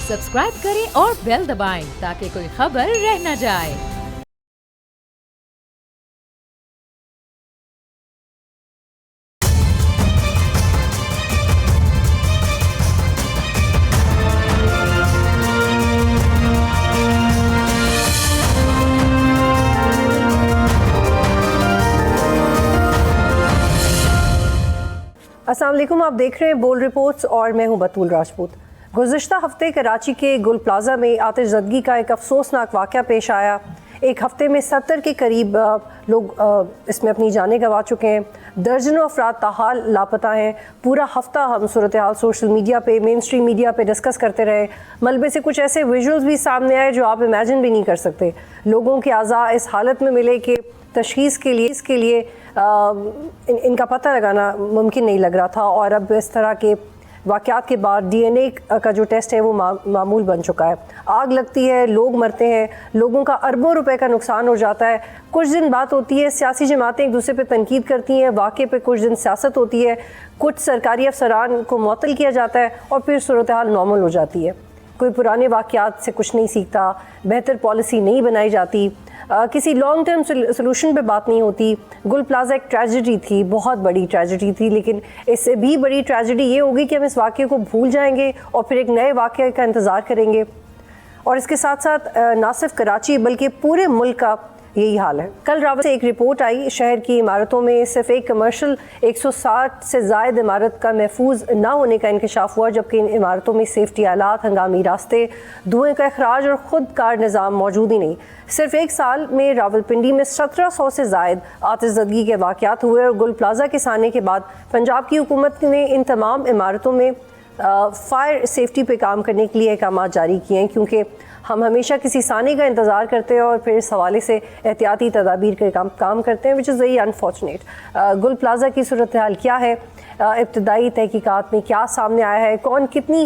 Subscribe करें और bell दबाएं ताकि कोई खबर रह न जाए। अस्सलाम वालेकुम, आप देख रहे हैं बोल रिपोर्ट्स और मैं हूं बतूल राजपूत। गुज़िश्ता हफ्ते कराची के गुल प्लाजा में आतिशज़दगी का एक अफसोसनाक वाक़या पेश आया। एक हफ्ते में 70 के करीब लोग इसमें अपनी जानें गंवा चुके हैं। दर्जनों अफराद ताहाल लापता हैं। पूरा हफ्ता हम सूरत हाल सोशल मीडिया पे, मेन स्ट्रीम मीडिया पे डिस्कस करते रहे। मलबे से कुछ ऐसे विजुअल्स भी सामने आए जो आप इमेजिन भी नहीं कर सकते। लोगों के अज़ा इस हालत में मिले कि तशख़ीस के लिए इनका पता लगाना मुमकिन नहीं लग रहा था। और अब इस तरह के वाक़यात के बाद DNA का जो टेस्ट है वो मामूल बन चुका है। आग लगती है, लोग मरते हैं, लोगों का अरबों रुपए का नुकसान हो जाता है। कुछ दिन बात होती है, सियासी जमातें एक दूसरे पे तनकीद करती हैं, वाक़े पे कुछ दिन सियासत होती है, कुछ सरकारी अफसरान को मुअत्तल किया जाता है और फिर सूरत हाल नॉर्मल हो जाती है। कोई पुराने वाक़यात से कुछ नहीं सीखता, बेहतर पॉलिसी नहीं बनाई जाती, किसी लॉन्ग टर्म सोल्यूशन पे बात नहीं होती। गुल प्लाजा एक ट्रेजेडी थी, बहुत बड़ी ट्रेजेडी थी, लेकिन इससे भी बड़ी ट्रेजेडी ये होगी कि हम इस वाक़े को भूल जाएंगे और फिर एक नए वाक़े का इंतज़ार करेंगे। और इसके साथ साथ ना सिर्फ कराची बल्कि पूरे मुल्क का यही हाल है। कल रात से एक रिपोर्ट आई, शहर की इमारतों में सिर्फ एक कमर्शियल 160 से ज़ायद इमारत का महफूज ना होने का इंकशाफ हुआ, जबकि इन इमारतों में सेफ्टी आलात, हंगामी रास्ते, धुएँ का अखराज और ख़ुद कार निज़ाम मौजूद ही नहीं। सिर्फ एक साल में रावलपिंडी में 1700 से ज़ायद आतिशज़दगी के वाक़यात हुए और गुल प्लाजा के साने के बाद पंजाब की हुकूमत ने इन तमाम इमारतों में फायर सेफ्टी पे काम करने के लिए अहकाम जारी किए हैं, क्योंकि हम हमेशा किसी साने का इंतज़ार करते हैं और फिर इस हवाले से एहतियाती तदाबीर के काम करते हैं, विच इज़ वेरी अनफॉर्चुनेट। गुल प्लाजा की सूरत हाल क्या है, इब्तदाई तहकीकात में क्या सामने आया है, कौन कितनी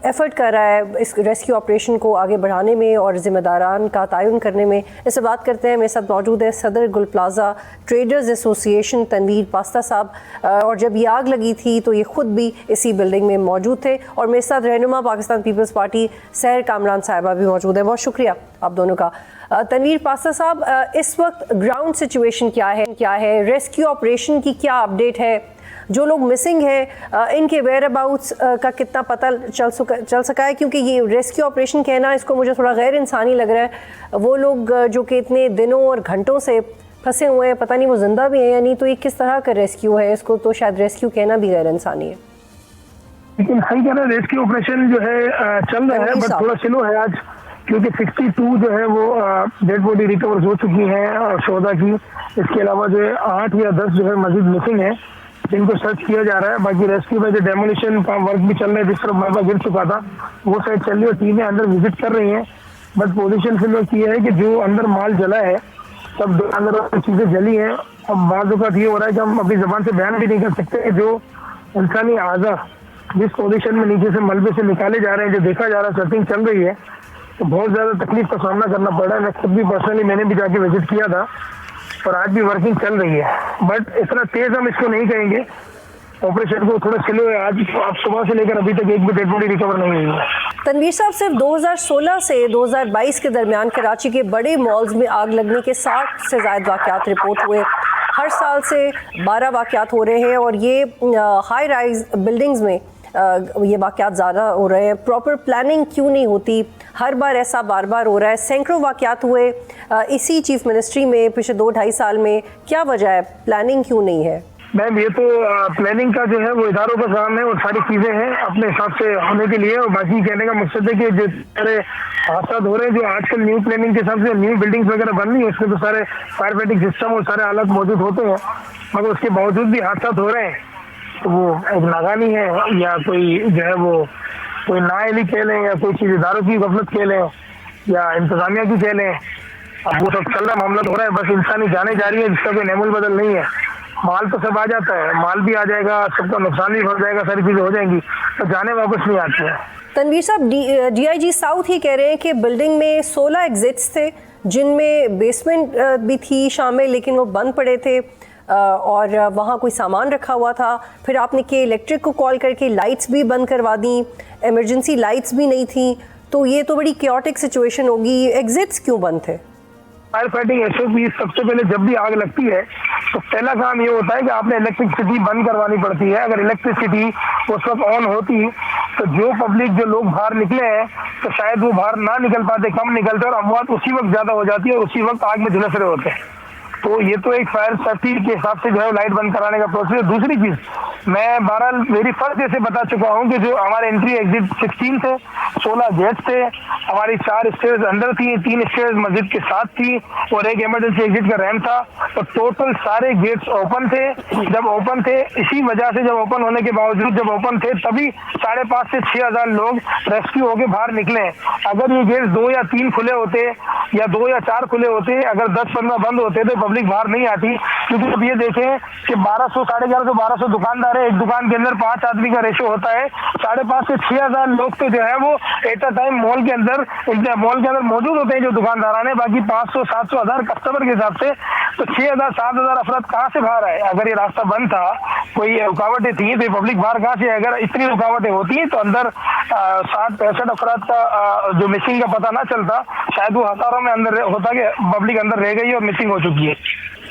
एफ़र्ट कर रहा है इस रेस्क्यू ऑपरेशन को आगे बढ़ाने में और ज़िम्मेदारान का तयन करने में, इससे बात करते हैं। मेरे साथ मौजूद है Saddar Gul plaza traders association Tanveer Pasta साहब, और जब ये आग लगी थी तो ये ख़ुद भी इसी बिल्डिंग में मौजूद थे। और मेरे साथ रहनुमा पाकिस्तान पीपल्स पार्टी सहर कामरान साहिबा भी मौजूद है। बहुत शुक्रिया आप दोनों का। तनवीर पास्ता साहब, इस वक्त ग्राउंड सिचुएशन क्या है, रेस्क्यू ऑपरेशन की क्या अपडेट है, जो लोग मिसिंग हैं इनके वेयर अबाउट्स का कितना पता चल सका है, क्योंकि ये रेस्क्यू ऑपरेशन कहना इसको मुझे थोड़ा गैर इंसानी लग रहा है। वो लोग जो कि इतने दिनों और घंटों से फंसे हुए हैं, पता नहीं वो जिंदा भी हैं या नहीं, तो ये किस तरह का रेस्क्यू है, इसको तो शायद रेस्क्यू कहना भी गैर इंसानी है। लेकिन सही कह रहे हैं, रेस्क्यू ऑपरेशन जो है चल रहा है, बट थोड़ा स्लो है आज, क्योंकि 62 जो है वो डेड बॉडी रिकवर हो चुकी हैं शोधा की। इसके अलावा जो है 8 या 10 जो है मजीद मिसिंग है, जिनको सर्च किया जा रहा है। बाकी रेस्क्यू में जो डेमोलिशन वर्क भी चल रहा है, जिस तरफ मलबा गिर चुका था वो साइड चल रही है और टीमें अंदर विजिट कर रही हैं। बट पोजीशन फिर लोग ये है कि जो अंदर माल जला है, सब अंदर चीज़ें जली हैं। अब बाज़ औक़ात ये हो रहा है कि हम अपनी ज़बान से बयान भी नहीं कर सकते जो इंसानी आज़ा जिस पोजीशन में नीचे से मलबे से निकाले जा रहे हैं, जो देखा जा रहा है सर्चिंग चल रही है, तो बहुत ज़्यादा तकलीफ का सामना करना पड़ रहा है। मैं खुद भी पर्सनली मैंने भी जाके विजिट किया था और आज भी वर्किंग चल रही है, बट इतना तेज़ हम इसको नहीं कहेंगे। ऑपरेशन को थोड़ा स्लो है आज, आप सुबह से लेकर अभी तक एक भी डेड बॉडी रिकवर नहीं हुई है। तनवीर साहब, सिर्फ 2016 से 2022 के दरमियान कराची के बड़े मॉल्स में आग लगने के 60 से ज़ायद वाक़यात रिपोर्ट हुए। हर साल से 12 वाक़यात हो रहे हैं और ये हाई राइज बिल्डिंग्स में ये वाक़यात ज़्यादा हो रहे हैं। प्रॉपर प्लानिंग क्यों नहीं होती? हर बार ऐसा बार बार हो रहा है। सैकड़ों वाक़यात हुए इसी चीफ मिनिस्ट्री में पिछले 2-2.5 साल में। क्या वजह है, प्लानिंग क्यों नहीं है? मैम, ये तो प्लानिंग का जो है वो इदारों का काम है और सारी चीज़ें हैं अपने हिसाब से होने के लिए। और बाकी कहने का मकसद है कि जो सारे हादसा हो रहे हैं, जो आजकल न्यू प्लानिंग के हिसाब से न्यू बिल्डिंग्स वगैरह बन रही है, उसमें तो सारे फायर फाइटिंग सिस्टम और सारे हालात मौजूद होते हैं, मगर उसके बावजूद भी हादसा हो रहे हैं। तो वो एक नाकामी है या कोई जो है वो कोई नाअहली कह लें या कोई चीज़ इदारों की गफलत कह लें या इंतजामिया की कह लें, अब वो सब चल रहा मामला हो रहा है। बस इंसानी जाने जा रही है, जिसका कोई नेमुल बदल नहीं है। माल तो सब आ जाता है, माल भी आ जाएगा, सबका नुकसान भी हो जाएगा, सारी चीज़ें हो जाएंगी, तो जाने वापस नहीं आती है। तनवीर साहब, DIG साउथ ही कह रहे हैं कि बिल्डिंग में 16 एग्जिट्स थे, जिनमें बेसमेंट भी थी शामिल, लेकिन वो बंद पड़े थे और वहाँ कोई सामान रखा हुआ था। फिर आपने के इलेक्ट्रिक को कॉल करके लाइट्स भी बंद करवा दी, इमरजेंसी लाइट्स भी नहीं थी, तो ये तो बड़ी क्योटिक सिचुएशन होगी। एग्जिट्स क्यों बंद थे? फायर फाइटिंग एसओपी सबसे पहले जब भी आग लगती है तो पहला काम ये होता है कि आपने इलेक्ट्रिसिटी बंद करवानी पड़ती है। अगर इलेक्ट्रिसिटी उस वक्त ऑन होती तो जो पब्लिक, जो लोग बाहर निकले हैं तो शायद वो बाहर ना निकल पाते, कम निकलते और अमवात उसी वक्त ज्यादा हो जाती है और उसी वक्त आग में झुलस रहे होते हैं। तो ये तो एक फायर सेफ्टी के हिसाब से जो है लाइट बंद कराने का प्रोसेस। दूसरी चीज, मैं बहरहाल मेरी फर्स्ट डे से बता चुका हूँ कि जो हमारे एंट्री एग्जिट 16 थे, 16 गेट थे, हमारी 4 स्टेयर्स अंदर थी, 3 स्टेयर्स मस्जिद के साथ थी और एक इमरजेंसी एग्जिट का रैंप था। तो टोटल सारे गेट्स ओपन थे। जब ओपन थे, इसी वजह से जब ओपन होने के बावजूद जब ओपन थे तभी 5,500 से 6,000 लोग रेस्क्यू होके बाहर निकले। अगर ये गेट्स 2 या 3 खुले होते या 2 या 4 खुले होते, अगर 10-15 बंद होते तो पब्लिक बाहर नहीं आती। क्योंकि अब ये देखें कि 1200, 1150, 1200 दुकानदार है, एक दुकान के अंदर 5 आदमी का रेशो होता है। 5,500 से 6,000 लोग तो जो है वो एट अ टाइम मॉल के अंदर मौजूद होते हैं जो दुकानदार है। बाकी 500, 700, 1000 कस्टमर के हिसाब से तो 6,000, 7,000 अफराद कहाँ से बाहर आए? अगर ये रास्ता बंद था, कोई रुकावटें थी तो पब्लिक बाहर कहाँ से? अगर इतनी रुकावटें होती तो अंदर 60-65 अफराद का जो मिसिंग का पता ना चलता, शायद वो हजारों में अंदर होता कि पब्लिक अंदर रह गई और मिसिंग हो चुकी है।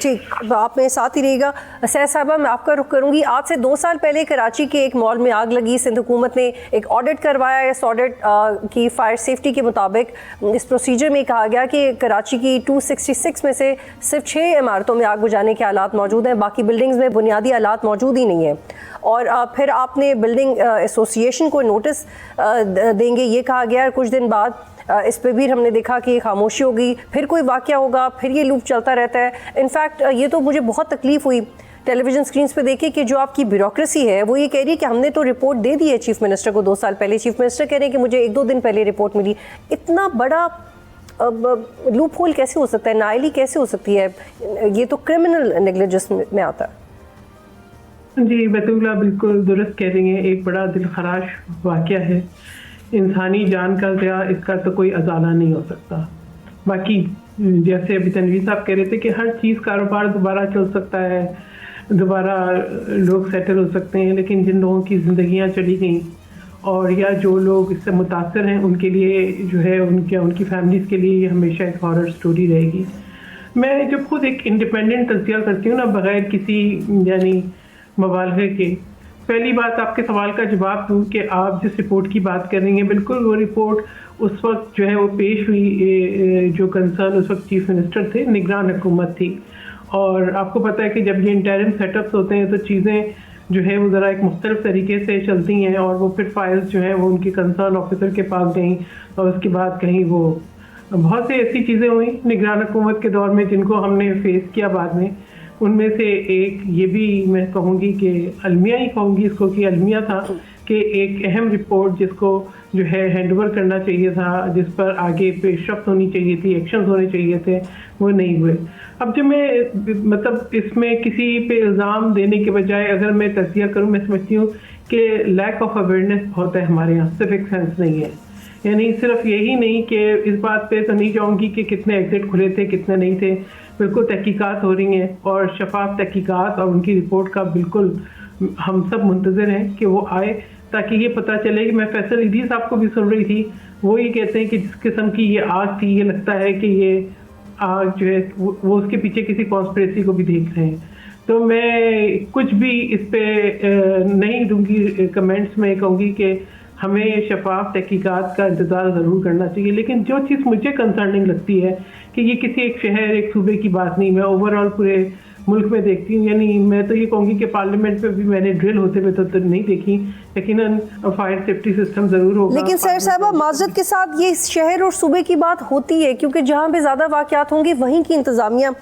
ठीक, आप मेरे साथ ही रहिएगा। सैयद साहबा, मैं आपका रुख करूंगी। आज से 2 साल पहले कराची के एक मॉल में आग लगी। सिंध हुकूमत ने एक ऑडिट करवाया। इस ऑडिट की फायर सेफ्टी के मुताबिक इस प्रोसीजर में कहा गया कि कराची की 266 में से सिर्फ 6 इमारतों में आग बुझाने के हालात मौजूद हैं, बाकी बिल्डिंग्स में बुनियादी हालात मौजूद ही नहीं है। और फिर आपने बिल्डिंग एसोसिएशन को नोटिस देंगे, ये कहा गया। कुछ दिन बाद इस पे भी हमने देखा कि खामोशी हो गई, फिर कोई वाक़या होगा, फिर ये लूप चलता रहता है। इनफैक्ट ये तो मुझे बहुत तकलीफ़ हुई टेलीविज़न स्क्रीन्स पे देखे कि जो आपकी ब्यूरोक्रेसी है वो ये कह रही है कि हमने तो रिपोर्ट दे दी है चीफ़ मिनिस्टर को 2 साल पहले। चीफ़ मिनिस्टर कह रहे हैं कि मुझे 1-2 दिन पहले रिपोर्ट मिली। इतना बड़ा लूप होल कैसे हो सकता है? नाअहली कैसे हो सकती है? ये तो क्रिमिनल नेग्लिजेंस में आता है। जी बतूला बिल्कुल दुरुस्त कह रही हैं। एक बड़ा दिलखराश वाक़या है। इंसानी जान का ज़िया, इसका तो कोई अजाला नहीं हो सकता। बाकी जैसे अभी तनवीर साहब कह रहे थे कि हर चीज़ कारोबार दोबारा चल सकता है, दोबारा लोग सेटल हो सकते हैं, लेकिन जिन लोगों की ज़िंदगियां चली गई और या जो लोग इससे मुतासर हैं उनके लिए जो है उनकी फैमिलीज़ के लिए हमेशा एक हॉरर स्टोरी रहेगी। मैं जब खुद एक इंडिपेंडेंट तज़किया करती हूँ ना, बग़ैर किसी यानी मुबालगे के, पहली बात आपके सवाल का जवाब दूँ कि आप जिस रिपोर्ट की बात कर रही हैं, बिल्कुल वो रिपोर्ट उस वक्त जो है वो पेश हुई, जो कंसर्न उस वक्त चीफ मिनिस्टर थे, निगरान हुकूमत थी। और आपको पता है कि जब ये इंटरिम सेटअप्स होते हैं तो चीज़ें जो है वो ज़रा एक मुख्तलिफ तरीके से चलती हैं और वो फिर फाइल्स जो है वो उनके कंसर्न ऑफिसर के पास गई और उसके बाद कहीं वो बहुत सी ऐसी चीज़ें हुई निगरान हुकूमत के दौर में जिनको हमने फेस किया बाद में। उनमें से एक ये भी मैं कहूँगी कि अलमिया ही कहूँगी इसको कि अलमिया था कि एक अहम रिपोर्ट जिसको जो है हैंडओवर करना चाहिए था, जिस पर आगे पेशरफ्त होनी चाहिए थी, एक्शंस होने चाहिए थे, वो नहीं हुए। अब जब मैं मतलब इसमें किसी पे इल्ज़ाम देने के बजाय अगर मैं तज़किया करूँ, मैं समझती हूँ कि लैक ऑफ अवेयरनेस बहुत है हमारे यहाँ, सिविक सेंस नहीं है। यानी सिर्फ यही नहीं कि इस बात पे तो नहीं जाऊँगी कि कितने एग्जिट खुले थे कितने नहीं थे, बिल्कुल तहकीकात हो रही हैं और शफाफ तहकीकात और उनकी रिपोर्ट का बिल्कुल हम सब मुंतज़िर हैं कि वो आए ताकि ये पता चले कि मैं फैसल इदीस साहब को भी सुन रही थी, वो ये कहते हैं कि जिस किस्म की ये आग थी, ये लगता है कि ये आग जो है वो उसके पीछे किसी कॉन्स्पिरेसी को भी देख रहे हैं। तो मैं कुछ भी इस पे नहीं दूंगी कमेंट्स में, कहूँगी कि हमें शफाफ तहकीकात का इंतज़ार ज़रूर करना चाहिए। लेकिन जो चीज़ मुझे कंसर्निंग लगती है कि ये किसी एक शहर एक सूबे की बात नहीं, मैं ओवरऑल पूरे मुल्क में देखती हूँ। यानी मैं तो ये कहूँगी कि पार्लियामेंट में भी मैंने ड्रिल होते हुए तो नहीं देखी, लेकिन फायर सेफ्टी सिस्टम ज़रूर होगा। लेकिन सर साहब माजरत के साथ ये शहर और सूबे की बात होती है क्योंकि जहाँ पे ज़्यादा वाक़यात होंगे वहीं की इंतज़ामिया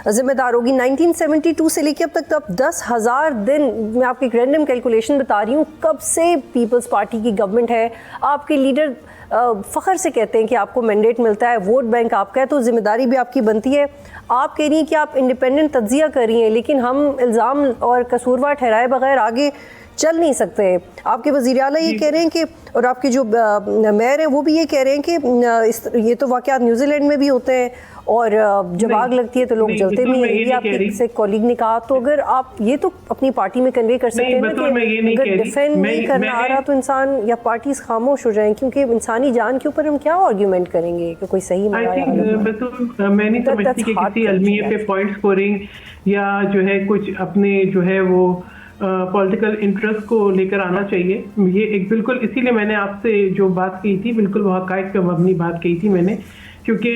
जिम्मेदार होगी। 1972 से लेकर अब तक 10,000 दिन, मैं आपकी एक रैंडम कैलकुलेशन बता रही हूँ, कब से पीपल्स पार्टी की गवर्नमेंट है। आपके लीडर फ़ख्र से कहते हैं कि आपको मैंडेट मिलता है, वोट बैंक आपका है, तो जिम्मेदारी भी आपकी बनती है। आप कह रही हैं कि आप इंडिपेंडेंट तज्जिया कर रही हैं, लेकिन हम इल्ज़ाम और कसूरवार ठहराए बगैर आगे चल नहीं सकते। आपके वज़ीर आला ये कह रहे हैं कि, और आपके जो मेयर हैं वो भी ये कह रहे हैं कि ये तो वाक़यात न्यूजीलैंड में भी होते हैं और जब आग लगती है तो लोग जलते भी हैं। ये आपके से कॉलीग ने कहा, तो अगर आप ये तो अपनी पार्टी में कन्वे कर सकते हैं ना कि अगर डिफेंड नहीं करना आ रहा तो इंसान या पार्टीज खामोश हो जाएं, क्योंकि इंसानी जान के ऊपर हम क्या आर्ग्यूमेंट करेंगे कि कोई सही मैं नहीं समझती कि किसी अलमिये पे पॉइंट स्कोरिंग या जो है कुछ अपने जो है वो पॉलिटिकल इंटरेस्ट को लेकर आना चाहिए। ये एक बिल्कुल इसीलिए मैंने आपसे जो बात की थी बिल्कुल वो हक़ाइक़ पे मबनी बात की थी मैंने, क्योंकि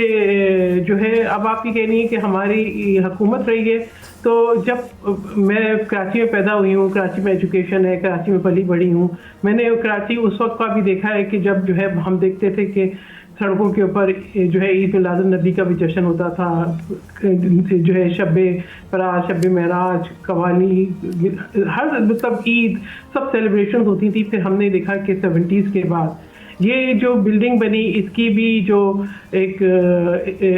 जो है अब आप ये कह रही हैं कि हमारी हुकूमत रही है, तो जब मैं कराची में पैदा हुई हूँ, कराची में एजुकेशन है, कराची में पली बड़ी हूँ, मैंने कराची उस वक्त का भी देखा है कि जब जो है हम देखते थे कि सड़कों के ऊपर जो है ईद मिलादुन नबी का भी जश्न होता था, जो है शब्बे बरात, शब्बे महराज, कवाली, हर मतलब ईद सब सेलिब्रेशन होती थी। फिर हमने देखा कि 70s के बाद ये जो बिल्डिंग बनी इसकी भी जो एक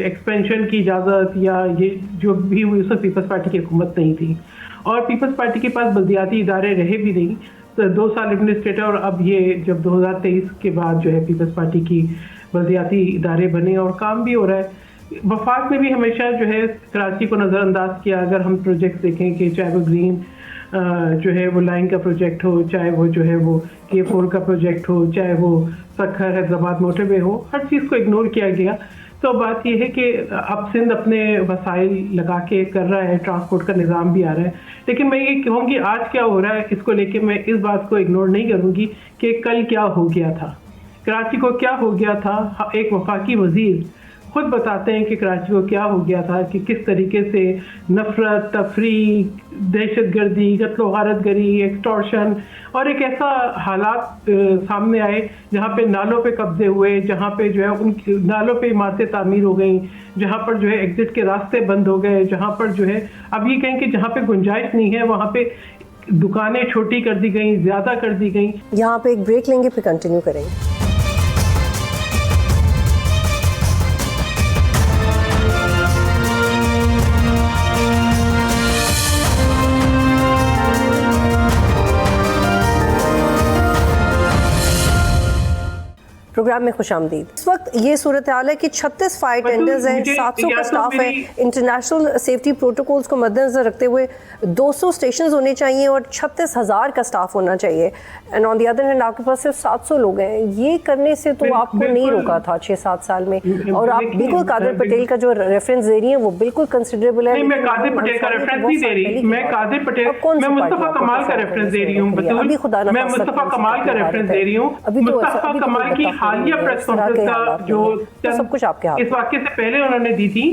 एक्सपेंशन की इजाज़त या ये जो भी हुई उस वक्त पीपल्स पार्टी की हुकूमत नहीं थी और पीपल्स पार्टी के पास बल्दियाती इदारे रहे भी नहीं। तो 2 साल एडमिनिस्ट्रेटर और अब ये जब 2023 के बाद जो है पीपल्स पार्टी की बल्दियाती इदारे बने और काम भी हो रहा है। वफाक ने भी हमेशा जो है कराची को नज़रअंदाज किया। अगर हम प्रोजेक्ट देखें कि चाहे वो ग्रीन जो है वो लाइन का प्रोजेक्ट हो, चाहे वो जो है वो K4 का प्रोजेक्ट हो, चाहे वो सक्खर हैदराबाद मोटरवे हो, हर चीज़ को इग्नोर किया गया। तो बात यह है कि अब सिंध अपने वसाइल लगा के कर रहा है, ट्रांसपोर्ट का निज़ाम भी आ रहा है, लेकिन मैं ये कहूँगी आज क्या हो रहा है इसको लेके मैं इस बात को इग्नोर नहीं करूँगी कि कल क्या हो गया था, कराची को क्या हो गया था। एक वफाकी वज़ीर खुद बताते हैं कि कराची को क्या हो गया था, कि किस तरीके से नफरत, तफरीक, दहशतगर्दी, कत्ल गारतगरी, एक्सटॉर्शन और एक ऐसा हालात सामने आए जहाँ पे नालों पे कब्जे हुए, जहाँ पे जो है उन नालों पे इमारतें तामीर हो गई, जहाँ पर जो है एग्जिट के रास्ते बंद हो गए, जहाँ पर जो है अब ये कहें कि जहाँ पे गुंजाइश नहीं है वहाँ पे दुकानें छोटी कर दी गई, ज़्यादा कर दी गई। यहाँ पे एक ब्रेक लेंगे फिर कंटिन्यू करेंगे। प्रोग्राम में खुशामदीद। इस वक्त ये सूरत हाल है कि 36 फायर टेंडर्स हैं, 700 का स्टाफ है। इंटरनेशनल सेफ्टी प्रोटोकॉल्स को मद्देनजर रखते हुए 200 स्टेशन होने चाहिए और 36,000 का स्टाफ होना चाहिए। And on the other hand आपके पास सिर्फ 700 लोग हैं। ये करने से तो आपको नहीं रोका था 6-7 साल में, और आप बिल्कुल कादिर पटेल का जो रेफरेंस दे रही है वो बिल्कुल कंसिडरेबल है। मैं कादिर पटेल का रेफरेंस नहीं दे रही, मैं कादिर पटेल, मैं मुस्तफा कमाल का रेफरेंस दे रही हूँ। मैं मुस्तफा कमाल का रेफरेंस दे रही हूँ। मुस्तफा कमाल की हालिया प्रेस कॉन्फ्रेंस का जो सब कुछ आपके हाथ इस वाक्य से पहले उन्होंने दी थी,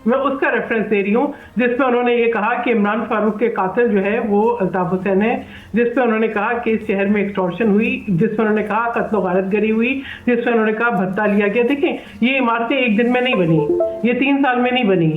मैं उसका रेफरेंस दे रही हूँ, जिसमें उन्होंने ये कहा कि इमरान फारूक के कातिल जो है वो अल्ताफ हुसैन है, जिसपे उन्होंने कहा कि इस शहर में एक्सटॉर्शन हुई, जिसमें उन्होंने कहा कत्ल गारतगरी हुई, जिसमें उन्होंने कहा भत्ता लिया गया। देखें, ये इमारतें एक दिन में नहीं बनी, ये 3 साल में नहीं बनी,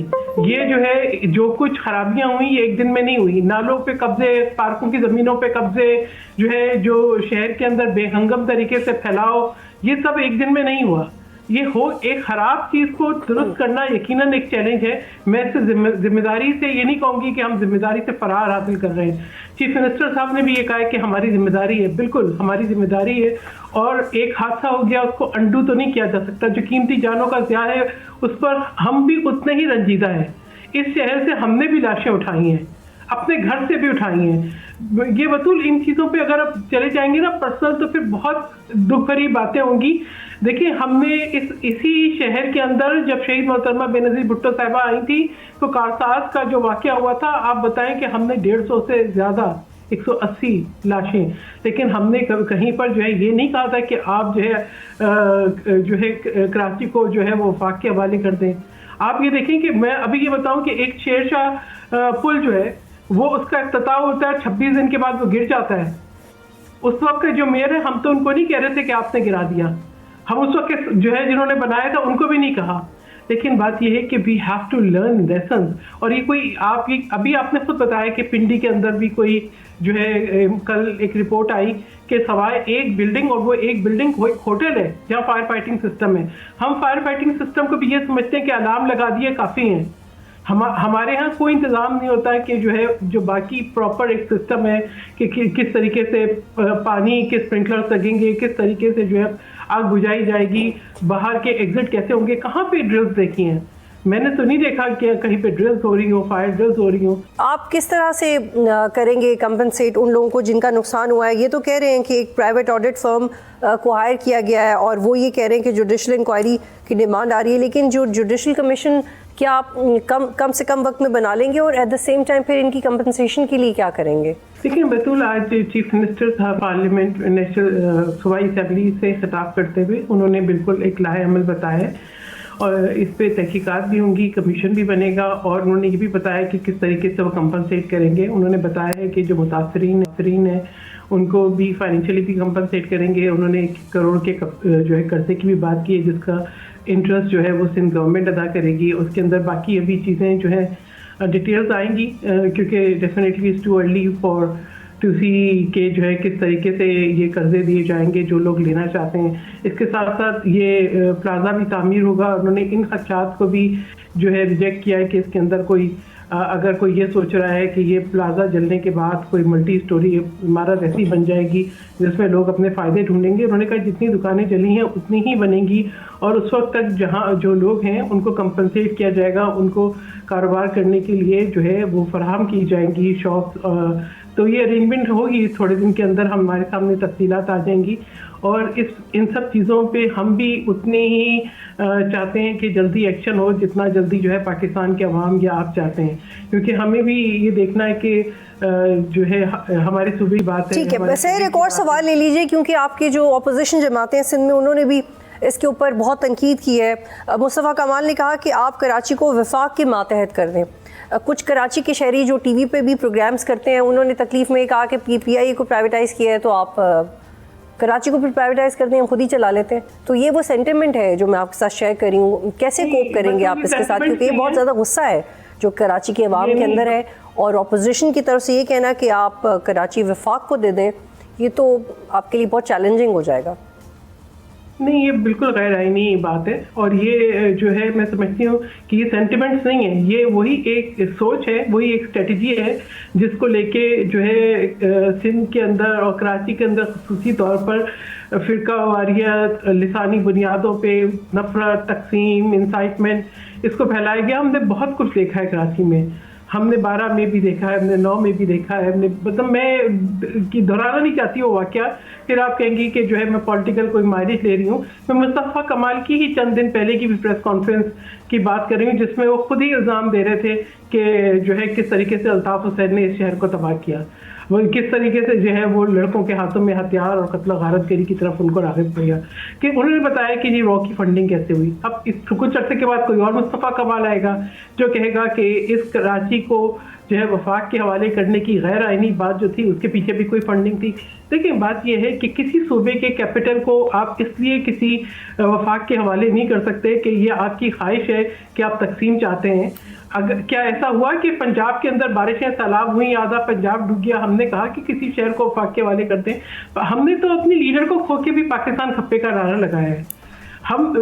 ये जो है जो कुछ खराबियां हुई ये एक दिन में नहीं हुई। नालों पे कब्जे, पार्कों की जमीनों पे कब्जे, जो है जो शहर के अंदर बेहंगम तरीके से फैलाव, ये सब एक दिन में नहीं हुआ। ये हो एक खराब चीज को दुरुस्त करना यकीनन एक चैलेंज है। मैं इससे जिम्मेदारी से ये नहीं कहूंगी कि हम जिम्मेदारी से फरार हासिल कर रहे हैं। चीफ मिनिस्टर साहब ने भी ये कहा है कि हमारी जिम्मेदारी है, बिल्कुल हमारी जिम्मेदारी है, और एक हादसा हो गया उसको अंडू तो नहीं किया जा सकता। जो कीमती जानों का ज़िया है उस पर हम भी उतने ही रंजीदा है। इस शहर से हमने भी लाशें उठाई हैं, अपने घर से भी उठाई हैं। ये बतूल इन चीज़ों पे अगर आप चले जाएंगे ना पर्सनल, तो फिर बहुत दुख भरी बातें होंगी। देखिए, हमने इसी शहर के अंदर जब शहीद मोहतरमा बेनज़ीर भुट्टो साहिबा आई थी तो कारसाज का जो वाक़या हुआ था, आप बताएं कि हमने 150 से ज़्यादा 180 लाशें, लेकिन हमने कहीं पर जो है ये नहीं कहा था कि आप जो है कराची को जो है वो वफाक के हवाले कर दें। आप ये देखें कि मैं अभी ये बताऊं कि एक शेरशाह पुल जो है वो उसका इफ्तिताह होता है, 26 दिन के बाद वो गिर जाता है। उस वक्त जो मेयर है, हम तो उनको नहीं कह रहे थे कि आपने गिरा दिया, हम उस वक्त जो है जिन्होंने बनाया था उनको भी नहीं कहा। लेकिन बात यह है कि we have to learn lessons. और ये कोई अभी आपने खुद बताया कि पिंडी के अंदर भी कोई जो है कल एक रिपोर्ट आई कि सवाए एक बिल्डिंग, और वो एक बिल्डिंग होटल है जहाँ फायर फाइटिंग सिस्टम है। हम फायर फाइटिंग सिस्टम को भी ये समझते हैं कि अलार्म लगा दिए काफ़ी हैं, हमारे यहाँ कोई इंतज़ाम नहीं होता है कि जो है जो बाकी प्रॉपर एक सिस्टम है कि किस तरीके से पानी के स्प्रिंकलर लगेंगे, किस तरीके से जो है आग बुझाई जाएगी, बाहर के एग्जिट कैसे होंगे, कहाँ पे ड्रिल्स देखी हैं। मैंने तो नहीं देखा कि कहीं पे ड्रिल्स हो रही हो, फायर ड्रिल्स हो रही हो। आप किस तरह से करेंगे कंपनसेट उन लोगों को जिनका नुकसान हुआ है? ये तो कह रहे हैं कि एक प्राइवेट ऑडिट फर्म को हायर किया गया है और वो ये कह रहे हैं कि जुडिशल इंक्वायरी की डिमांड आ रही है, लेकिन जो जुडिशल कमीशन क्या आप कम से कम वक्त में बना लेंगे और एट द सेम टाइम फिर इनकी कंपनसेशन के लिए क्या करेंगे? देखिए बतूल, आज चीफ मिनिस्टर था पार्लियामेंट नेशनल सूबाई असेंबली से खिताब करते हुए उन्होंने बिल्कुल एक लाहे अमल बताया है और इस पे तहकीकात भी होंगी, कमीशन भी बनेगा और उन्होंने ये भी बताया कि किस तरीके से वो कंपनसेट करेंगे। उन्होंने बताया है कि जो मुतासरीन है उनको भी फाइनेंशियली भी कंपनसेट करेंगे। उन्होंने 1 करोड़ के जो है कर्जे की भी बात की है जिसका इंटरेस्ट जो है वो सिंध गवर्नमेंट अदा करेगी। उसके अंदर बाकी अभी चीज़ें जो है डिटेल्स आएंगी क्योंकि definitely it's too early for to see के जो है किस तरीके से ये कर्जे दिए जाएंगे जो लोग लेना चाहते हैं। इसके साथ साथ ये प्लाजा भी तामीर होगा। उन्होंने इन खर्चात को भी जो है रिजेक्ट किया है कि इसके अंदर कोई अगर कोई ये सोच रहा है कि ये प्लाजा जलने के बाद कोई मल्टी स्टोरी इमारत ऐसी बन जाएगी जिसमें लोग अपने फ़ायदे ढूंढेंगे। उन्होंने कहा जितनी दुकानें जली हैं उतनी ही बनेंगी और उस वक्त तक जहां जो लोग हैं उनको कंपनसेट किया जाएगा, उनको कारोबार करने के लिए जो है वो फराहम की जाएंगी शॉप्स। तो ये अरेंजमेंट होगी, थोड़े दिन के अंदर हमारे सामने तफसीलात आ जाएंगी और इन सब चीज़ों पे हम भी उतने ही चाहते हैं कि जल्दी एक्शन हो जितना जल्दी जो है पाकिस्तान के अवाम या आप चाहते हैं, क्योंकि हमें भी ये देखना है कि जो है हमारे सूबे की बात है। ठीक है, वैसे एक और सवाल ले लीजिए क्योंकि आपकी जो अपोजिशन जमातें हैं सिंध में उन्होंने भी इसके ऊपर बहुत तनकीद की है। मुस्तफ़ा कमाल ने कहा कि आप कराची को वफाक के मातहत कर दें। कुछ कराची के शहरी जो टीवी पे भी प्रोग्राम्स करते हैं उन्होंने तकलीफ में कहा कि PPI को प्राइवेटाइज़ किया है तो आप कराची को फिर प्राइवेटाइज़ करते हैं, हम खुद ही चला लेते हैं। तो ये वो सेंटिमेंट है जो मैं आपके साथ शेयर करी हूँ। कैसे कोप करेंगे आप इसके साथ, क्योंकि ये बहुत ज़्यादा गुस्सा है जो कराची के अवाम के अंदर है और अपोजिशन की तरफ से ये कहना कि आप कराची वफाक को दे दें, ये तो आपके लिए बहुत चैलेंजिंग हो जाएगा। नहीं, ये बिल्कुल गैर आईनी बात है और ये जो है मैं समझती हूँ कि ये सेंटिमेंट्स नहीं है, ये वही एक सोच है, वही एक स्ट्रेटजी है जिसको लेके जो है सिंध के अंदर और कराची के अंदर खुसूसी तौर पर फ़िरका वारियत, लिसानी बुनियादों पे नफरत, तकसीम, इंसाइटमेंट इसको फैलाया गया। हमने बहुत कुछ देखा है कराची में, हमने 12 में भी देखा है, हमने 9 में भी देखा है, हमने मतलब मैं कि दोहराना नहीं चाहती वो वाक़या, फिर आप कहेंगी कि जो है मैं पॉलिटिकल कोई माइलेज ले रही हूँ। मैं मुस्तफ़ा कमाल की ही चंद दिन पहले की भी प्रेस कॉन्फ्रेंस की बात कर रही हूँ जिसमें वो खुद ही इल्ज़ाम दे रहे थे कि जो है किस तरीके से अल्ताफ़ हुसैन ने इस शहर को तबाह किया, वो किस तरीके से जो है वो लड़कों के हाथों में हथियार और कत्ल गारतगरी की तरफ उनको राग़िब किया, कि उन्होंने बताया कि ये रॉ की फंडिंग कैसे हुई। अब इस कुछ अर्से के बाद कोई और मुस्तफ़ा कमाल आएगा जो कहेगा कि इस कराची को जो है वफाक के हवाले करने की गैर आईनी बात जो थी उसके पीछे भी कोई फंडिंग थी। देखिए बात यह है कि किसी सूबे के कैपिटल को आप इसलिए किसी वफाक के हवाले नहीं कर सकते कि ये आपकी ख्वाहिश है कि आप तकसीम चाहते हैं। अगर क्या ऐसा हुआ कि पंजाब के अंदर बारिशें सैलाब हुई, आधा पंजाब डूब गया, हमने कहा कि किसी शहर को वफाक के हवाले करते हैं? हमने तो अपनी लीडर को खो के भी पाकिस्तान खप्पे का नारा लगाया है। हम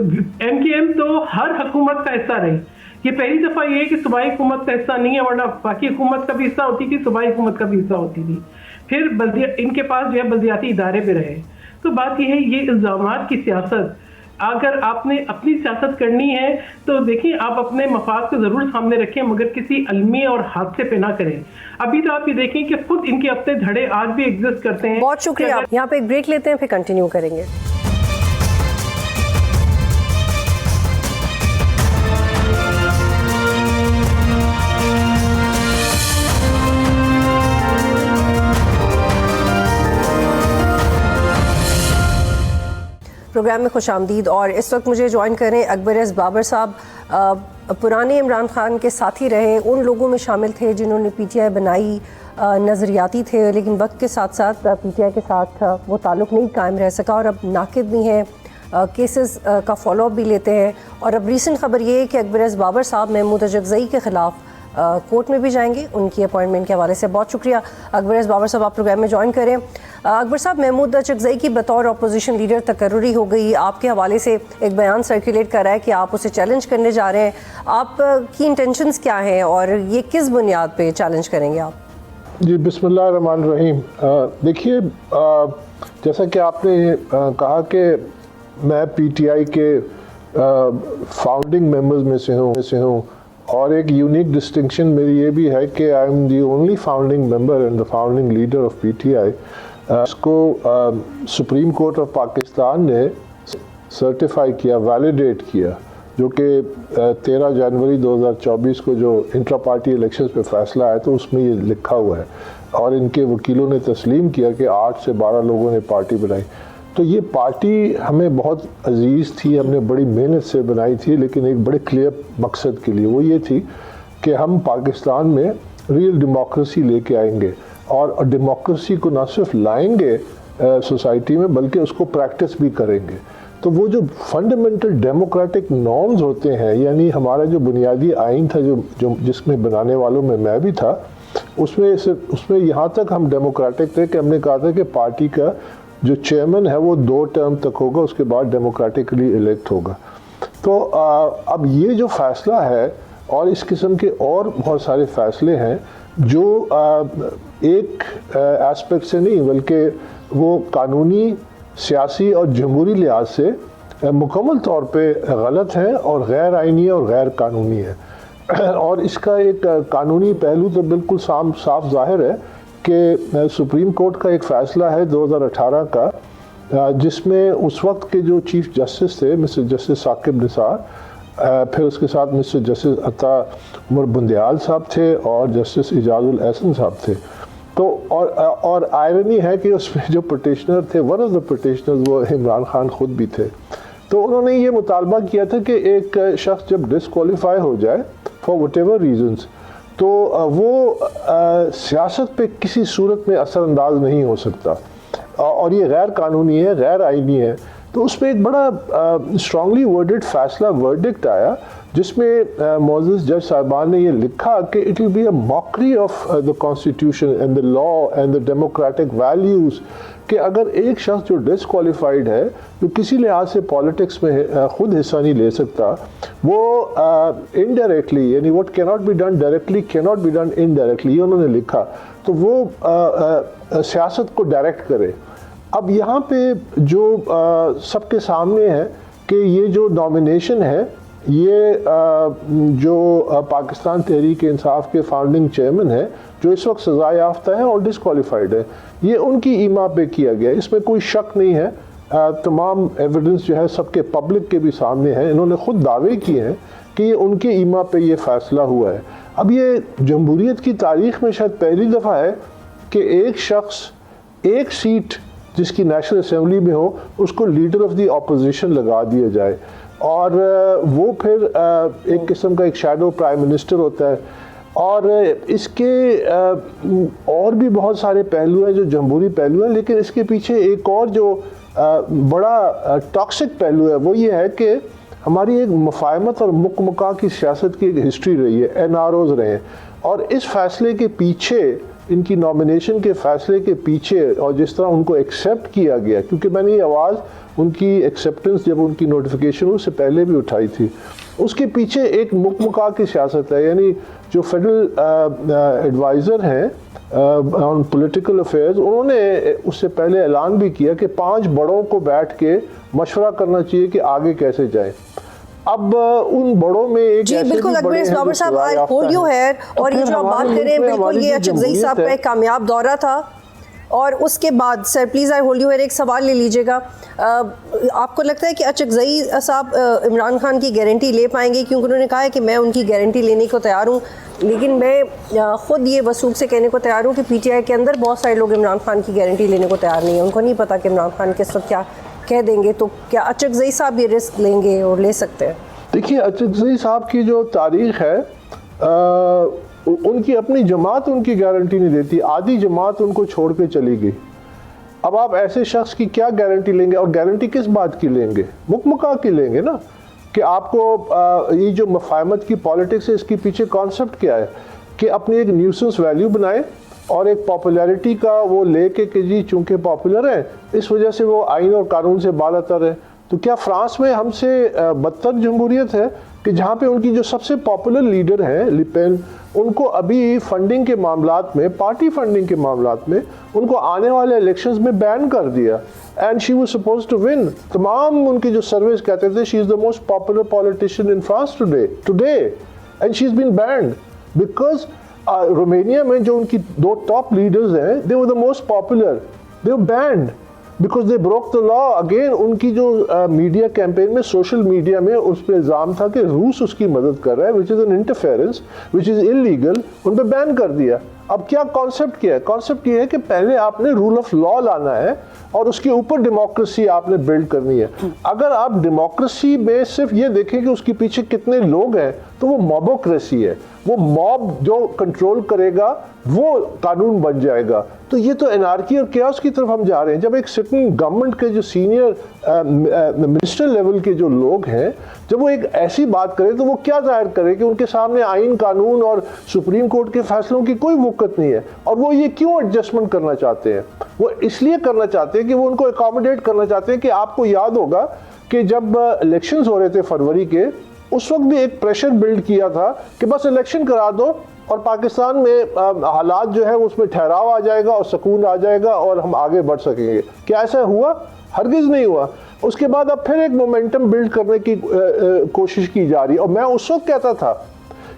MKM तो हर हुकूमत का हिस्सा रही, ये पहली दफ़ा ये है कि सूबाई हुकूमत का हिस्सा नहीं है, वरना बाकी हुकूमत का भी हिस्सा होती थी, सूबाई हुकूमत का भी हिस्सा होती थी। फिर इनके पास जो है बल्दियाती इदारे भी रहे। तो बात यह है, ये इल्ज़ामात की सियासत, अगर आपने अपनी सियासत करनी है तो देखिए आप अपने मफाद को ज़रूर सामने रखें मगर किसी अलमी और हादसे पे ना करें। अभी तो आप ये देखें कि खुद इनके अपने धड़े आज भी एग्जिस्ट करते हैं। बहुत शुक्रिया। यहाँ पे एक ब्रेक लेते हैं फिर कंटिन्यू करेंगे। प्रोग्राम में खुशामदीद और इस वक्त मुझे ज्वाइन करें अकबर एस बाबर साहब, पुराने इमरान खान के साथी रहे, उन लोगों में शामिल थे जिन्होंने PTI बनाई, नज़रियाती थे लेकिन वक्त के साथ साथ PTI के साथ वो ताल्लुक़ नहीं कायम रह सका और अब नाकिद भी हैं, केसेस का फॉलोअप भी लेते हैं। और अब रीसेंट खबर ये है कि अकबर एस बाबर साहब महमूद अजगज़ई के ख़िलाफ़ कोर्ट में भी जाएंगे उनकी अपॉइंटमेंट के हवाले से। बहुत शुक्रिया अकबर एस बाबर साहब, आप प्रोग्राम में ज्वाइन करें। अकबर साहब, महमूद अचकज़ई की बतौर अपोजिशन लीडर तकर्रुरी हो गई। आपके हवाले से एक बयान सर्कुलेट कर रहा है कि आप उसे चैलेंज करने जा रहे हैं। आप की इंटेंशंस क्या हैं और ये किस बुनियाद पे चैलेंज करेंगे आप? जी, बिस्मिल्लाहिर्रहमानिर्रहीम। देखिए, जैसा कि आपने कहा कि मैं पीटीआई के फाउंडिंग मेंबर्स में से हूँ और एक यूनिक डिस्टिंक्शन मेरी ये भी है कि I am the only founding member and the founding leader of PTI. इसको सुप्रीम कोर्ट ऑफ पाकिस्तान ने सर्टिफाई किया, वैलिडेट किया, जो कि 13 जनवरी 2024 को जो इंट्रा पार्टी इलेक्शंस पे फैसला आया तो उसमें ये लिखा हुआ है और इनके वकीलों ने तस्लीम किया कि 8 से 12 लोगों ने पार्टी बनाई। तो ये पार्टी हमें बहुत अजीज़ थी, हमने बड़ी मेहनत से बनाई थी, लेकिन एक बड़े क्लियर मकसद के लिए। वो ये थी कि हम पाकिस्तान में रियल डेमोक्रेसी लेके आएंगे और डेमोक्रेसी को ना सिर्फ लाएंगे सोसाइटी में बल्कि उसको प्रैक्टिस भी करेंगे। तो वो जो फंडामेंटल डेमोक्रेटिक नॉर्म्स होते हैं, यानी हमारा जो बुनियादी आइन था जो जिसमें बनाने वालों में मैं भी था, उसमें यहाँ तक हम डेमोक्रेटिक थे कि हमने कहा था कि पार्टी का जो चेयरमैन है वो 2 टर्म तक होगा, उसके बाद डेमोक्रेटिकली इलेक्ट होगा। तो अब ये जो फैसला है और इस किस्म के और बहुत सारे फैसले हैं जो एक एस्पेक्ट से नहीं बल्कि वो कानूनी, सियासी और जमहूरी लिहाज से मुकम्मल तौर पे गलत है और गैर आइनी और गैर कानूनी है। और इसका एक कानूनी पहलू तो बिल्कुल साफ जाहिर है कि सुप्रीम कोर्ट का एक फ़ैसला है 2018 का, जिसमें उस वक्त के जो चीफ जस्टिस थे मिस्टर जस्टिस साकिब निसार, फिर उसके साथ मिस्टर जस्टिस अता उमर बुंदियाल साहब थे और जस्टिस इजाजुल एहसन साहब थे। तो और आयरनी है कि उसमें जो पिटिशनर थे, वन ऑफ द पिटिशनर्स वो इमरान खान खुद भी थे। तो उन्होंने ये मुतालबा किया था कि एक शख्स जब डिसक्वालीफाई हो जाए फॉर वट एवर रीजन्स, तो वो सियासत पे किसी सूरत में असरअंदाज नहीं हो सकता और ये गैर कानूनी है, गैर आइनी है। तो उस पर एक बड़ा स्ट्रांगली वर्डेड फैसला, वर्डिक्ट आया, जिसमें मोअज़्ज़िज़ जज साहिबान ने ये लिखा कि it will be a mockery of the constitution and the law and the democratic values कि अगर एक शख्स जो डिसक्वालीफाइड है, जो किसी लिहाज से पॉलिटिक्स में खुद हिस्सा नहीं ले सकता, वो इनडायरेक्टली, यानी what can not be done directly can not be done indirectly, ये उन्होंने लिखा, तो वो सियासत को डायरेक्ट करे। अब यहाँ पे जो सबके सामने है कि ये जो नॉमिनेशन है, ये जो पाकिस्तान तहरीक इंसाफ के फाउंडिंग चेयरमैन है, जो इस वक्त सज़ा याफ्ता है और डिसक्वालीफाइड है, ये उनकी ईमा पे किया गया, इसमें कोई शक नहीं है। तमाम एविडेंस जो है सबके पब्लिक के भी सामने है, इन्होंने खुद दावे किए हैं कि ये उनके ईमा पे ये फ़ैसला हुआ है। अब ये जमहूरियत की तारीख़ में शायद पहली दफ़ा है कि एक शख्स एक सीट जिसकी नेशनल असेंबली में हो, उसको लीडर ऑफ द अपोजिशन लगा दिया जाए और वो फिर एक किस्म का एक शैडो प्राइम मिनिस्टर होता है। और इसके और भी बहुत सारे पहलू हैं जो जमहूरी पहलू हैं, लेकिन इसके पीछे एक और जो बड़ा टॉक्सिक पहलू है वो ये है कि हमारी एक मुफाहमत और मुकमका की सियासत की एक हिस्ट्री रही है, एनआरओज रहे हैं, और इस फैसले के पीछे, इनकी नॉमिनेशन के फैसले के पीछे और जिस तरह उनको एक्सेप्ट किया गया, क्योंकि मैंने ये आवाज़ उनकी एक्सेप्टेंस जब उनकी नोटिफिकेशन उससे पहले भी उठाई थी, उसके पीछे एक मुकमका की सियासत है। यानी जो फेडरल एडवाइज़र हैं ऑन पॉलिटिकल अफेयर्स, उन्होंने उससे पहले ऐलान भी किया कि 5 बड़ों को बैठ के मशवरा करना चाहिए कि आगे कैसे जाएं। अब उन बड़ों में एक जी बिल्कुल अकबर बाबर साहब, आई होल्ड यू हियर, और ये जो आप बात करें बिल्कुल ये अचकज़ई साहब का एक कामयाब दौरा था और उसके बाद sir please I hold you here, एक सवाल ले लीजिएगा। आपको लगता है कि अचकज़ई साहब इमरान खान की गारंटी ले पाएंगे? क्योंकि उन्होंने कहा है कि मैं उनकी गारंटी लेने को तैयार हूँ, लेकिन मैं ख़ुद ये वसूख से कहने को तैयार हूँ कि पीटीआई के अंदर बहुत सारे लोग इमरान खान की गारंटी लेने को तैयार नहीं है। उनको नहीं पता कि इमरान खान किस वक्त क्या कह देंगे। तो क्या अचकज़ई साहब ये रिस्क लेंगे और ले सकते हैं? देखिए, अचकज़ई साहब की जो तारीख़ है, उनकी अपनी जमात उनकी गारंटी नहीं देती, आधी जमात उनको छोड़ के चली गई। अब आप ऐसे शख्स की क्या गारंटी लेंगे, और गारंटी किस बात की लेंगे? मुकमका की लेंगे ना, कि आपको ये जो मफाहमत की पॉलिटिक्स है, इसके पीछे कॉन्सेप्ट क्या है कि अपनी एक न्यूसेंस वैल्यू बनाए और एक पॉपुलैरिटी का वो लेके कि जी चूंकि पॉपुलर है इस वजह से वो आइन और कानून से बालातर है। तो क्या फ्रांस में हमसे बदतर जमहूरियत है कि जहाँ पे उनकी जो सबसे पॉपुलर लीडर हैं लिपेन, उनको अभी फंडिंग के मामलात में, पार्टी फंडिंग के मामलात में उनको आने वाले इलेक्शंस में बैन कर दिया and she was supposed to win. तमाम उनकी जो सर्वेस कहते थे she is the most popular politician in France today and she is been banned because Romania में जो उनकी दो टॉप लीडर्स हैं they were the most popular, they were banned because they broke the law. Again उनकी जो media campaign में, social media में उस पर इल्ज़ाम था कि रूस उसकी मदद कर रहा है, which is an interference which is illegal, उन पर बैन कर दिया। अब क्या कॉन्सेप्ट क्या है? कॉन्सेप्ट ये है कि पहले आपने रूल ऑफ लॉ लाना है और उसके ऊपर डेमोक्रेसी आपने बिल्ड करनी है। अगर आप डेमोक्रेसी में सिर्फ ये देखें कि उसके पीछे कितने लोग हैं तो वो मॉबोक्रेसी है, वो मॉब जो कंट्रोल करेगा वो कानून बन जाएगा। तो ये तो एनार्की और कैओस की तरफ हम जा रहे हैं। जब एक सिटिंग गवर्नमेंट के जो सीनियर मिनिस्टर लेवल के जो लोग हैं जब वो एक ऐसी बात करें तो वो क्या जाहिर करे कि उनके सामने आइन कानून और सुप्रीम कोर्ट के फैसलों की कोई वक़्त नहीं है। और वो ये क्यों एडजस्टमेंट करना चाहते हैं? वो इसलिए करना चाहते हैं कि वो उनको अकोमोडेट करना चाहते हैं कि आपको याद होगा कि जब इलेक्शंस हो रहे थे फरवरी के, उस वक्त भी एक प्रेशर बिल्ड किया था कि बस इलेक्शन करा दो और पाकिस्तान में हालात जो है उसमें ठहराव आ जाएगा और सुकून आ जाएगा और हम आगे बढ़ सकेंगे। क्या ऐसा हुआ? हरगिज़ नहीं हुआ। उसके बाद अब फिर एक मोमेंटम बिल्ड करने की कोशिश की जा रही है। और मैं उस वक्त कहता था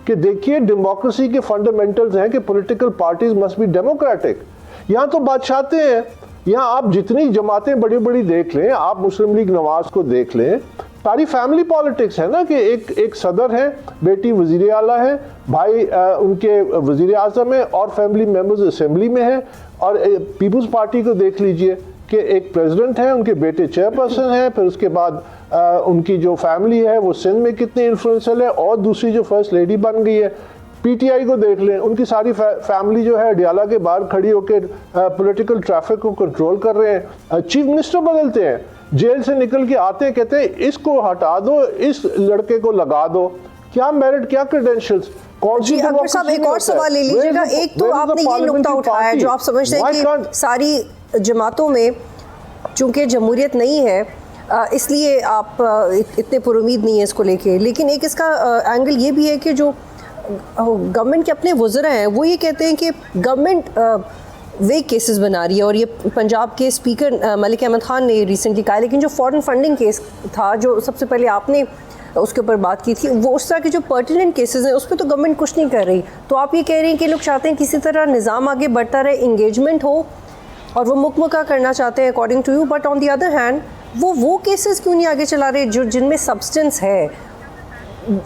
कि देखिए डेमोक्रेसी के फंडामेंटल्स हैं कि political parties must be democratic. यहाँ तो बादशाहते हैं, यहाँ आप जितनी जमातें बड़ी बड़ी देख लें, आप मुस्लिम लीग नवाज को देख लें, सारी फैमिली पॉलिटिक्स है ना कि एक सदर है, बेटी वजीर आला है, भाई उनके वजीर आज़म है और फैमिली मेंबर्स असेंबली में है। और पीपल्स पार्टी को देख लीजिए कि एक प्रेसिडेंट है, उनके बेटे चेयरपर्सन है, फिर उसके बाद उनकी जो फैमिली है वो सिंध में कितनी इन्फ्लुएंशियल है और दूसरी जो फर्स्ट लेडी बन गई है। पीटीआई को देख लें, उनकी सारी फैमिली जो है अडियाला के बाहर खड़ी होकर पॉलिटिकल ट्रैफिक को कंट्रोल कर रहे हैं। चीफ मिनिस्टर बदलते हैं, जेल से निकल के आते हैं, कहते हैं इसको हटा दो, इस लड़के को लगा दो। क्या मेरिट, क्या क्रेडेंशियल्स? जी अकबर साहब एक और सवाल ले लीजिएगा। एक तो आपने ये नुक्ता उठाया जो आप समझते हैं कि सारी जमातों में चूंकि जमहूरियत नहीं है इसलिए आप इतने पुरुमीद नहीं है इसको लेके, लेकिन एक इसका एंगल ये भी है कि जो गवर्नमेंट के अपने वज़रा हैं वो ये कहते हैं कि गवर्नमेंट वेग केसेस बना रही है। और ये पंजाब के स्पीकर मलिक अहमद ख़ान ने रिसेंटली कहा। लेकिन जो फॉरेन फंडिंग केस था जो सबसे पहले आपने उसके ऊपर बात की थी, वो उस तरह के जो पर्टिनेंट केसेस हैं उस पर तो गवर्नमेंट कुछ नहीं कर रही। तो आप ये कह रहे हैं कि लोग चाहते हैं किसी तरह निज़ाम आगे बढ़ता रहे, इंगेजमेंट हो और वो मुकमका करना चाहते हैं according to you. But on the other hand वो केसेस क्यों नहीं आगे चला रहे जो जिनमें सब्सटेंस है,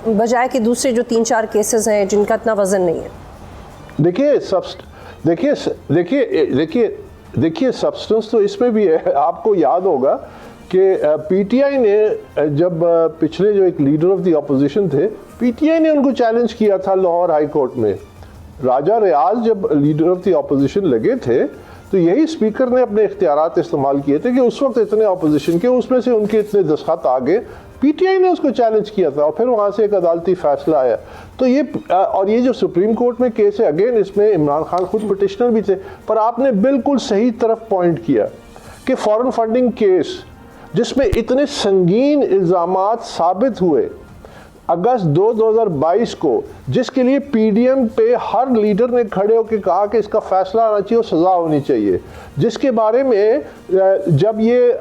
बजाय कि दूसरे जो 3-4 केसेस हैं जिनका इतना वजन नहीं है? देखिए सब्सटेंस तो इसमें भी है। आपको याद होगा कि पीटीआई ने जब पिछले जो एक लीडर ऑफ द अपोजिशन थे, पीटीआई ने उनको चैलेंज किया था लाहौर हाई कोर्ट में। राजा रियाज जब लीडर ऑफ द अपोजिशन लगे थे तो यही स्पीकर ने अपने इख्तियारात इस्तेमाल किए थे कि उस वक्त इतने अपोजिशन के, उसमें से उनके इतने दस्तखत आ गए, पीटीआई ने उसको चैलेंज किया था और फिर वहाँ से एक अदालती फैसला आया। तो ये और ये जो सुप्रीम कोर्ट में केस है, अगेन इसमें इमरान खान खुद पिटिशनर भी थे। पर आपने बिल्कुल सही तरफ पॉइंट किया कि फॉरेन फंडिंग केस जिसमें इतने संगीन इल्ज़ामात साबित हुए अगस्त 2022 को, जिसके लिए पीडीएम पे हर लीडर ने खड़े होकर कहा कि इसका फैसला आना चाहिए और सज़ा होनी चाहिए, जिसके बारे में जब ये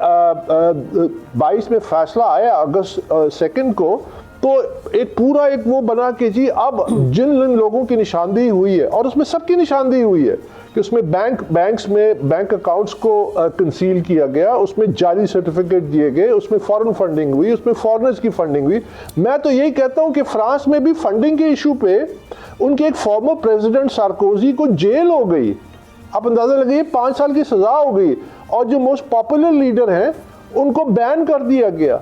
22 में फैसला आया अगस्त 2 को, तो एक पूरा एक वो बना के जी अब जिन लोगों की निशानदेही हुई है और उसमें सबकी निशानदेही हुई है कि उसमें बैंक्स में बैंक अकाउंट्स को कंसील किया गया, उसमें जाली सर्टिफिकेट दिए गए, उसमें फॉरेन फंडिंग हुई, उसमें फॉरेनर्स की फंडिंग हुई। मैं तो यही कहता हूं कि फ्रांस में भी फंडिंग के इशू पे उनके एक फॉर्मर प्रेसिडेंट सार्कोजी को जेल हो गई। आप अंदाजा लगाइए 5 साल की सजा हो गई और जो मोस्ट पॉपुलर लीडर हैं उनको बैन कर दिया गया।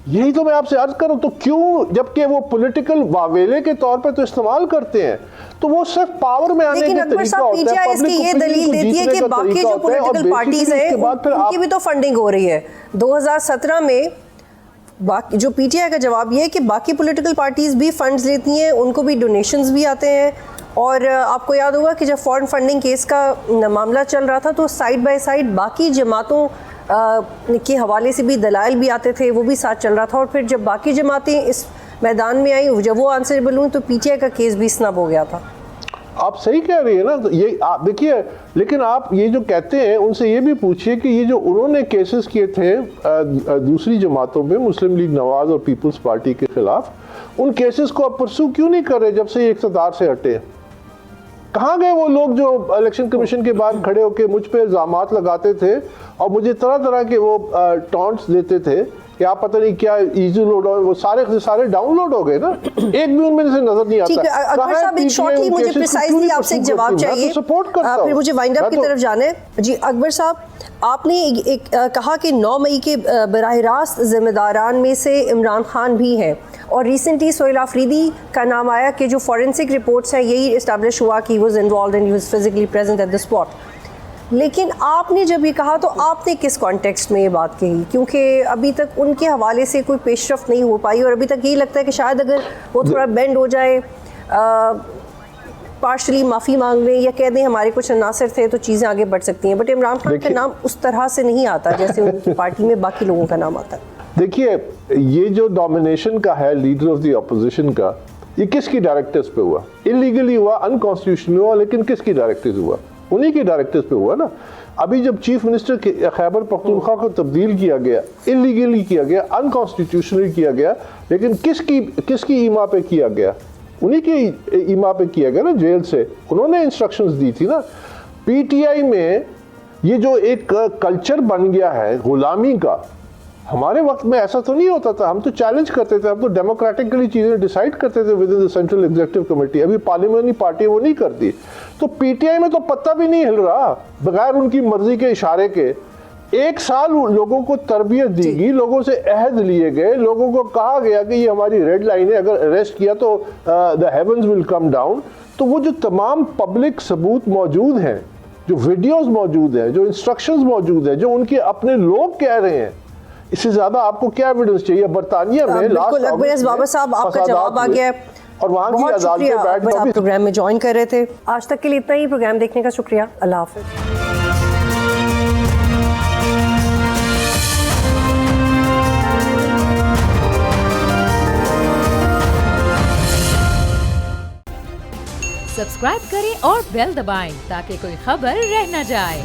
यही तो मैं आपसे अर्ज करूं, तो क्यों, जबकि वो पॉलिटिकल वावेले के तौर पे तो इस्तेमाल करते हैं, तो वो सिर्फ पावर में आने के तरीका होता है। इसकी ये दलील देती है कि बाकी जो पॉलिटिकल पार्टीज हैं उनकी भी तो फंडिंग हो रही है। 2017 में जो पीटीआई का जवाब ये है कि बाकी पॉलिटिकल पार्टीज भी फंड्स लेती हैं, उनको भी डोनेशंस भी आते हैं और आपको याद होगा कि जब फॉरेन फंडिंग केस का मामला चल रहा था तो साइड बाय साइड बाकी जमातों के हवाले से भी दलाइल भी आते थे, वो भी साथ चल रहा था। और फिर जब बाकी जमातें इस मैदान में आई, जब वो आंसरेबल हुई, तो पीटीआई का केस भी स्नब हो गया था। आप सही कह रही है ना, तो ये आप देखिए, लेकिन आप ये जो कहते हैं उनसे ये भी पूछिए कि ये जो उन्होंने केसेस किए थे दूसरी जमातों में, मुस्लिम लीग नवाज और पीपल्स पार्टी के खिलाफ, उन केसेस को आप परसू क्यों नहीं कर रहे जब से ये इक़्तिदार से हटे? कहाँ गए वो लोग जो इलेक्शन कमीशन के बाद खड़े होकर मुझ पे इल्जामात लगाते थे और मुझे तरह तरह के वो टॉन्ट्स देते थे कि आप पता नहीं क्या इजी लोड, और वो सारे डाउनलोड हो गए ना, एक भी उनमें से नजर नहीं आता। ठीक है अकबर साहब, एक शॉर्टली मुझे प्रिसाइजली आपसे एक जवाब चाहिए, फिर मुझे वाइंड अप की तरफ जाना है। जी अकबर साहब, आपने एक कहा कि 9 मई के बराह रास्त जिम्मेदारान में से इमरान खान भी हैं, और रिसेंटली सोहेल आफरीदी का नाम आया कि जो फॉरेंसिक रिपोर्ट्स हैं यही इस्टेब्लिश हुआ कि he was involved and he was physically present at the spot. लेकिन आपने जब ये कहा तो आपने किस कॉन्टेक्स्ट में ये बात कही? क्योंकि अभी तक उनके हवाले से कोई पेशरफ्त नहीं हो पाई, और अभी तक यही लगता है कि शायद अगर वो थोड़ा बेंड हो जाए, पार्शली माफ़ी मांग लें या कह दें हमारे कुछ अनासर थे, तो चीज़ें आगे बढ़ सकती हैं। बट इमरान खान का नाम उस तरह से नहीं आता जैसे उनकी पार्टी में बाकी लोगों का नाम आता है। देखिए, ये जो डोमिनेशन का है लीडर ऑफ द अपोजिशन का, ये किसकी डायरेक्टर्स पे हुआ? इलीगली हुआ, अनकॉन्स्टिट्यूशनल हुआ, लेकिन किसकी डायरेक्टर्स हुआ? उन्हीं के डायरेक्टर्स पे हुआ ना। अभी जब चीफ मिनिस्टर खैबर पख्तूनख्वा को तब्दील किया गया, इलीगली किया गया, अनकॉन्स्टिट्यूशनली किया गया, लेकिन किसकी ईमा पे किया गया? उन्हीं की ईमा पे किया गया ना, जेल से उन्होंने इंस्ट्रक्शंस दी थी ना। पीटीआई में ये जो एक कल्चर बन गया है गुलामी का, हमारे वक्त में ऐसा तो नहीं होता था। हम तो चैलेंज करते थे, हम तो डेमोक्रेटिकली चीजें डिसाइड करते थे with in the central executive committee. अभी पार्लियामेंट्री पार्टी वो नहीं करती। तो पीटीआई में तो पत्ता भी नहीं हिल रहा बगैर उनकी मर्जी के इशारे के। 1 साल लोगों को तरबियत दी गई, लोगों से अहद लिए गए, लोगों को कहा गया कि ये हमारी रेड लाइन है, अगर अरेस्ट किया तो the heavens will come down. तो वो जो तमाम पब्लिक सबूत मौजूद हैं, जो वीडियोस मौजूद हैं, जो इंस्ट्रक्शंस मौजूद हैं, जो उनके अपने लोग कह रहे हैं, इससे ज्यादा आपको क्या एविडेंस चाहिए? बरतानिया में बिल्कुल अकबर बाबा साहब, आपका जवाब आ गया है और वहाँ की अदालत में बैठ आप प्रोग्राम में ज्वाइन कर रहे थे। आज तक के लिए इतना ही। प्रोग्राम देखने का शुक्रिया। अल्लाह हाफिज। सब्सक्राइब करें और बेल दबाएं ताकि कोई खबर रह न जाए।